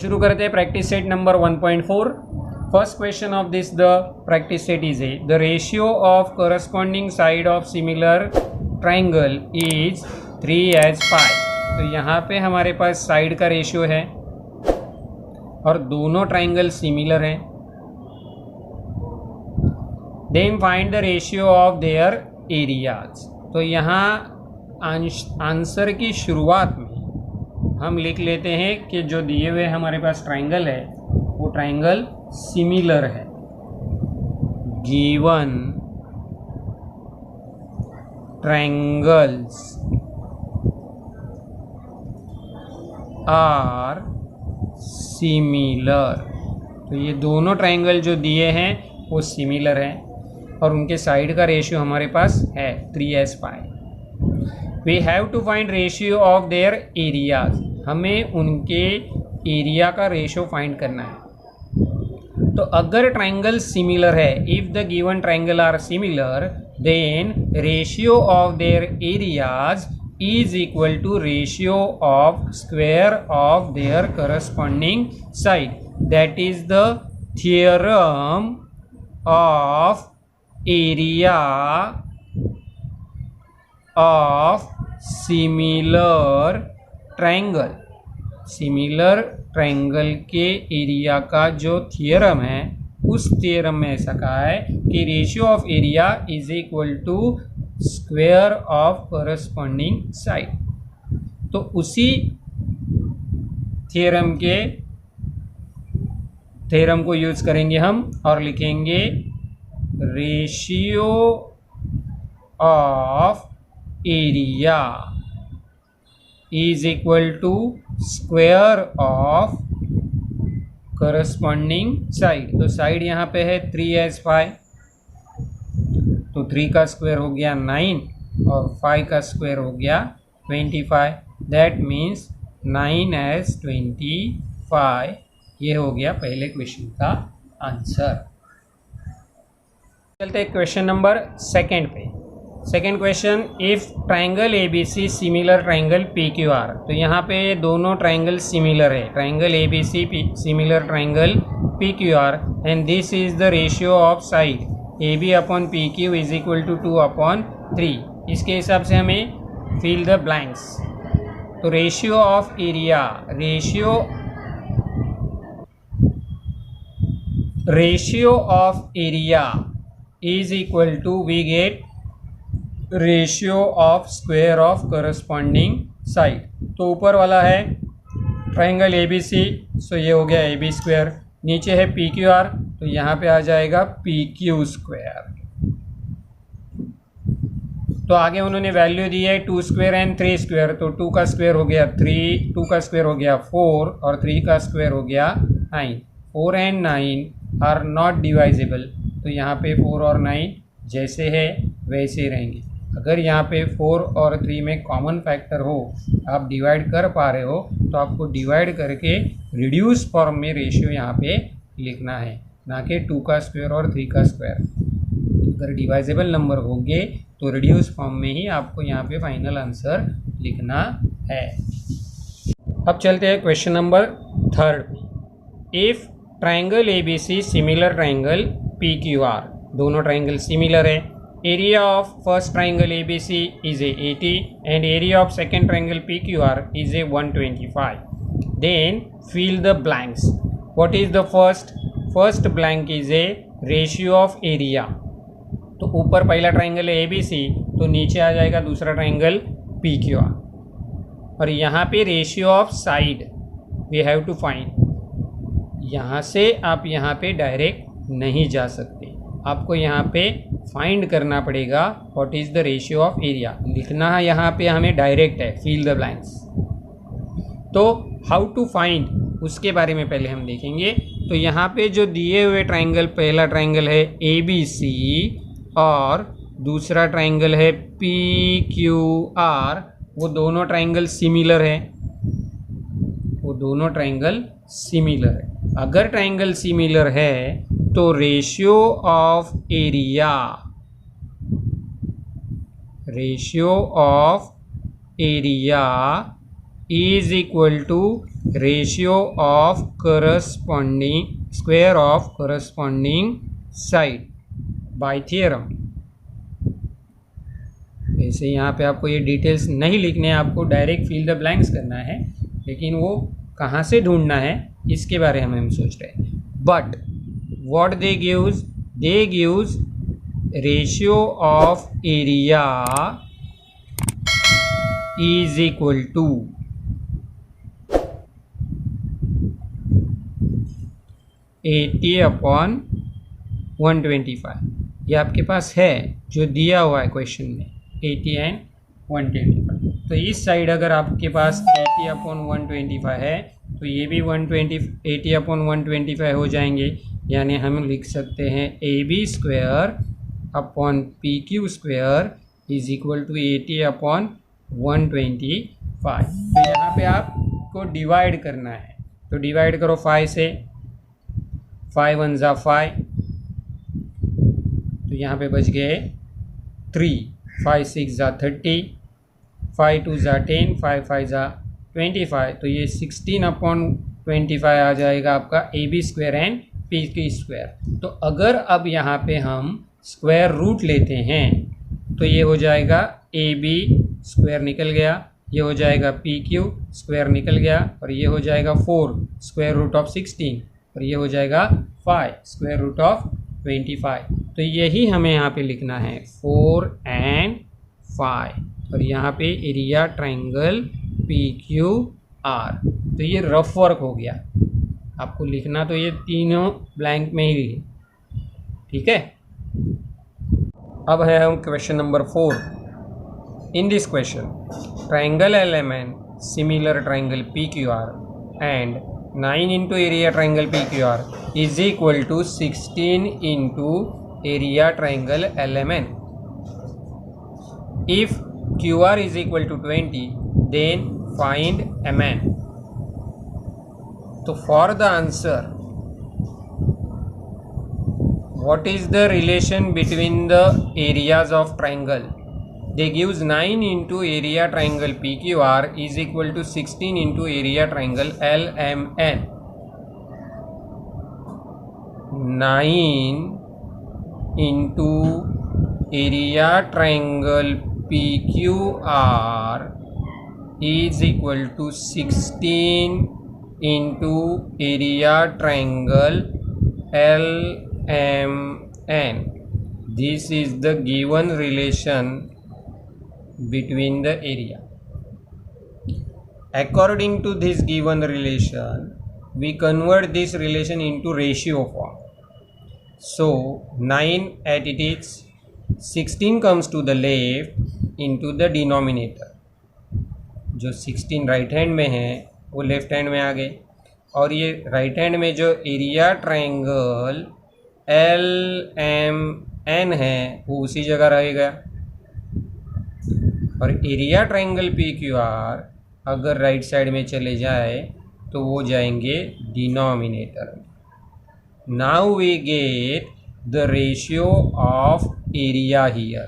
शुरू करते हैं practice set number 1.4. First question of this the practice set is the ratio of corresponding side of similar triangle is 3:5. तो यहाँ पे हमारे पास साइड का रेशियो है और दोनों ट्राइंगल सिमिलर हैं. Then find the ratio of their areas. तो यहाँ आंसर की शुरुआत में हम लिख लेते हैं कि जो दिए हुए हमारे पास ट्राइंगल है वो ट्राइंगल सिमिलर है. Given triangles are similar. तो ये दोनों ट्राइंगल जो दिए हैं वो सिमिलर हैं और उनके साइड का रेशियो हमारे पास है 3:5. We have to find ratio of their areas. हमें उनके एरिया का रेशियो फाइंड करना है. तो अगर ट्राइंगल सिमिलर है, if the given triangle are similar, then ratio of their areas is equal to ratio of square of their corresponding side. That is the theorem of area of similar triangle. Similar triangle के area का जो theorem है उस theorem में ऐसा कहा है कि ratio of area is equal to square of corresponding side. तो उसी थ्योरम को यूज करेंगे हम और लिखेंगे ratio of area is equal to square of corresponding side. तो साइड यहाँ पे है 3:5. तो 3 का स्क्वायर हो गया 9 और 5 का स्क्वायर हो गया 25. That means 9:25. ये हो गया पहले क्वेश्चन का आंसर. चलते हैं क्वेश्चन नंबर सेकंड पे. Second question, if triangle ABC similar triangle PQR. तो यहाँ पे दोनों ट्राइंगल सिमिलर है. Triangle ABC similar triangle PQR and this is the ratio of side AB upon PQ is equal to 2/3. इसके हिसाब से हमें फिल द ब्लैंक्स. तो ratio of area, ratio of area is equal to we get ratio of square of corresponding side. तो ऊपर वाला है triangle ABC, सो ये हो गया AB स्क्वायर. नीचे है PQR, तो यहाँ पे आ जाएगा PQ स्क्वायर. तो आगे उन्होंने वैल्यू दी है 2 स्क्वायर एंड 3 स्क्वायर. तो 2 का स्क्वायर हो गया 3, 2 का स्क्वायर हो गया 4 और 3 का स्क्वायर हो गया 9. 4 एंड 9 आर नॉट डिवाइजेबल. तो यहाँ पे 4 और 9 जैसे है वैसे ही रहेंगे. अगर यहाँ पे 4 और 3 में कॉमन फैक्टर हो, आप डिवाइड कर पा रहे हो, तो आपको डिवाइड करके रिड्यूस फॉर्म में रेशियो यहाँ पे लिखना है, ना कि 2 का स्क्वायर और 3 का स्क्वायर. अगर डिवाइजेबल नंबर होंगे तो रिड्यूस फॉर्म में ही आपको यहाँ पे फाइनल आंसर लिखना है. अब चलते हैं क्वेश्चन नंबर थर्ड पे. If triangle ABC similar triangle PQR. दोनों ट्राइंगल सिमिलर है. Area of first triangle ABC is a 80 and area of second triangle PQR is a 125. Then fill the blanks. What is the first blank is a ratio of area. तो ऊपर पहला triangle है ABC, तो नीचे आ जाएगा दूसरा triangle PQR. और यहाँ पे ratio of side we have to find. यहाँ से आप यहाँ पे डायरेक्ट नहीं जा सकते, आपको यहाँ पे फाइंड करना पड़ेगा what is the ratio of area. लिखना है यहाँ पे हमें डायरेक्ट है, फिल द ब्लैंक्स. तो हाउ टू फाइंड उसके बारे में पहले हम देखेंगे. तो यहाँ पे जो दिए हुए ट्राइंगल, पहला ट्राइंगल है ABC और दूसरा ट्राइंगल है PQR, वो दोनों ट्राइंगल सिमिलर है. अगर ट्राइंगल सिमिलर है तो ratio of area is equal to ratio of corresponding square of corresponding side by theorem. वैसे यहाँ पे आपको ये डिटेल्स नहीं लिखने हैं, आपको डायरेक्ट फिल द ब्लैंक्स करना है, लेकिन वो कहाँ से ढूंढना है इसके बारे में हम सोच रहे हैं। But what they gives ratio of area is equal to 80/125। ये आपके पास है जो दिया हुआ है क्वेश्चन में, 80 एंड 125। तो इस साइड अगर आपके पास 80/125 है तो ये भी 80/125 हो जाएंगे, यानी हम लिख सकते हैं AB²/PQ² इज इक्वल टू 80/125। तो यहाँ पे आपको डिवाइड करना है, तो डिवाइड करो 5 से, 5 1 ज़ा 5, तो यहाँ पे बच गए 3, 5 6 ज़ा 30, 5 2 ज़ा 10, 5 5 ज़ा 25। तो ये 16/25 आ जाएगा आपका AB² एंड PQ²। तो अगर अब यहाँ पे हम स्क्वायर रूट लेते हैं तो ये हो जाएगा AB² निकल गया, ये हो जाएगा PQ² निकल गया, और ये हो जाएगा 4√16, और ये हो जाएगा 5√25। तो यही हमें यहाँ पे लिखना है 4 and 5, और यहाँ पे एरिया ट्रायंगल PQR। तो ये रफ वर्क हो गया, आपको लिखना तो ये तीनों ब्लैंक में ही है, ठीक है। अब है हम question number 4। In this question triangle element similar triangle PQR and 9 into area triangle PQR is equal to 16 into area triangle LMN. If QR is equal to 20, then find MN. So for the answer, what is the relation between the areas of triangle? They gives 9 into area triangle PQR is equal to 16 into area triangle LMN. 9 into area triangle PQR is equal to 16 into area triangle LMN. This is the given relation between the area. According to this given relation, we convert this relation into ratio form. So 9 at it is, 16 comes to the left into the denominator. जो 16 right hand में है वो left hand में आ गए, और ये right hand में जो एरिया ट्रायंगल LMN है वो उसी जगह रहेगा, और एरिया ट्रायंगल PQR अगर राइट साइड में चले जाए तो वो जाएंगे डिनोमिनेटर में। Now we get the ratio of area here,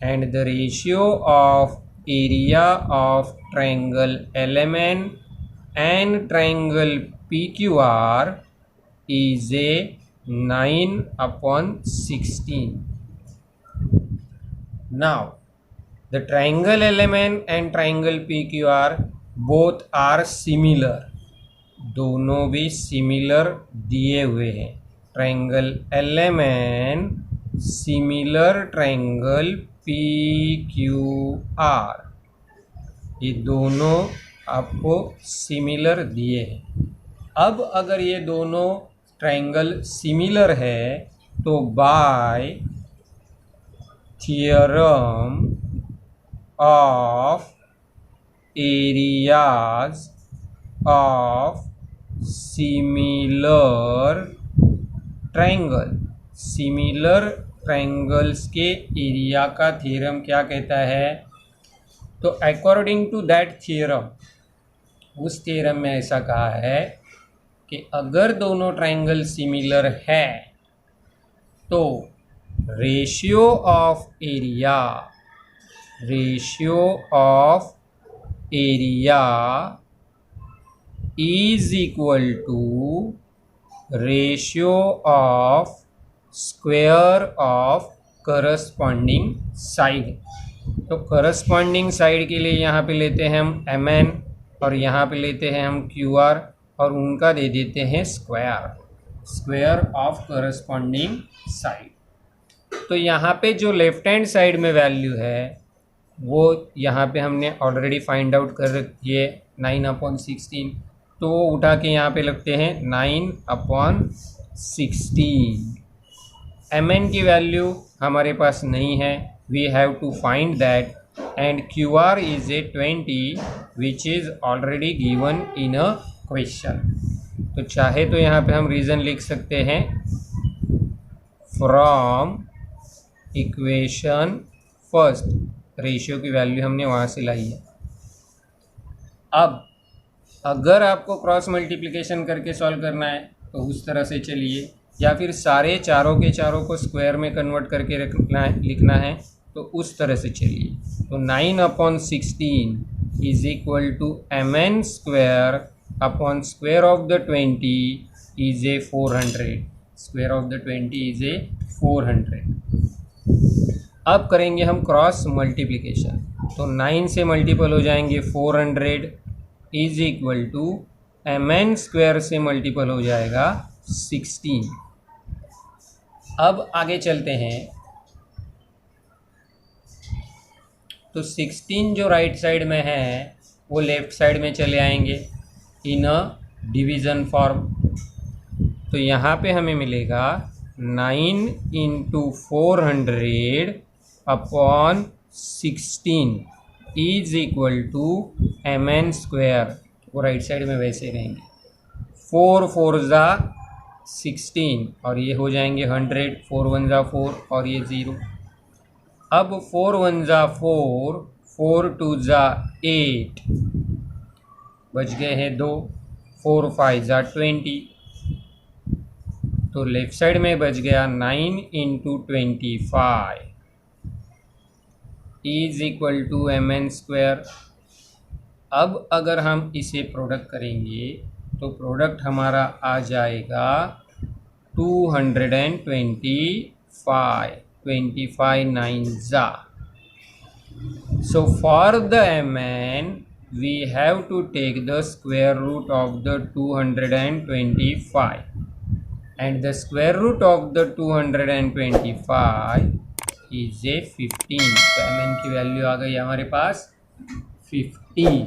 and the ratio of area of triangle LMN and triangle PQR is a 9/16. Now the triangle LMN and triangle PQR both are similar, दोनों भी similar दिए हुए हैं। Triangle LMN similar triangle PQR, ये दोनों आपको similar दिए हैं। अब अगर ये दोनों ट्रायंगल सिमिलर है तो by theorem of areas of similar triangle, similar triangles के एरिया का थ्योरम क्या कहता है? तो अकॉर्डिंग टू दैट थ्योरम, उस थ्योरम में ऐसा कहा है कि अगर दोनों ट्रायंगल सिमिलर है तो ratio of area is equal to ratio of square of corresponding side. तो करस्पॉन्डिंग साइड के लिए यहाँ पे लेते हैं हम mn और यहाँ पे लेते हैं हम QR और उनका दे देते हैं स्क्वायर ऑफ करस्पॉन्डिंग साइड। तो यहाँ पे जो लेफ्ट हैंड साइड में वैल्यू है वो यहाँ पे हमने ऑलरेडी फाइंड आउट कर रखी है 9/16, तो वो उठा के यहाँ पे लगते हैं 9/16। mn की वैल्यू हमारे पास नहीं है, we have to find that, and QR is a 20 which is already given in a question. तो चाहे तो यहाँ पे हम रीज़न लिख सकते हैं फ्रॉम इक्वेशन फर्स्ट, रेशियो की वैल्यू हमने वहाँ से लाई है। अब अगर आपको क्रॉस मल्टीप्लिकेशन करके सॉल्व करना है तो उस तरह से चलिए, या फिर सारे चारों के चारों को स्क्वायर में कन्वर्ट करके लिखना है तो उस तरह से चलिए। तो 9/16 is equal to mn square upon square of the 20 is a 400। Square of the 20 is a 400। अब करेंगे हम क्रॉस मल्टीप्लिकेशन, तो 9 से मल्टीपल हो जाएंगे 400 is equal to mn square से मल्टीपल हो जाएगा 16। अब आगे चलते हैं, तो 16 जो राइट साइड में है वो लेफ्ट साइड में चले आएंगे इन अ डिवीज़न फॉर्म। तो यहाँ पे हमें मिलेगा 9 × 400 upon 16 is equal to mn square, वो राइट साइड में वैसे रहेंगे। 4 4 ज़ा 16 और ये हो जाएंगे 100, 4 1 ज़ा 4 और ये 0। अब 4 1 ज़ा 4, 4 2 ज़ा 8, बच गए हैं 2, 4 5 ज़ा 20। तो लेफ्ट साइड में बच गया 9 × 25 is equal to mn square. अब अगर हम इसे प्रोडक्ट करेंगे तो प्रोडक्ट हमारा आ जाएगा 225, 25 9 ज़ा। So for the mn we have to take the square root of the 225, and the square root of the 225 is a 15। तो mn की वैल्यू आ गई हमारे पास 15।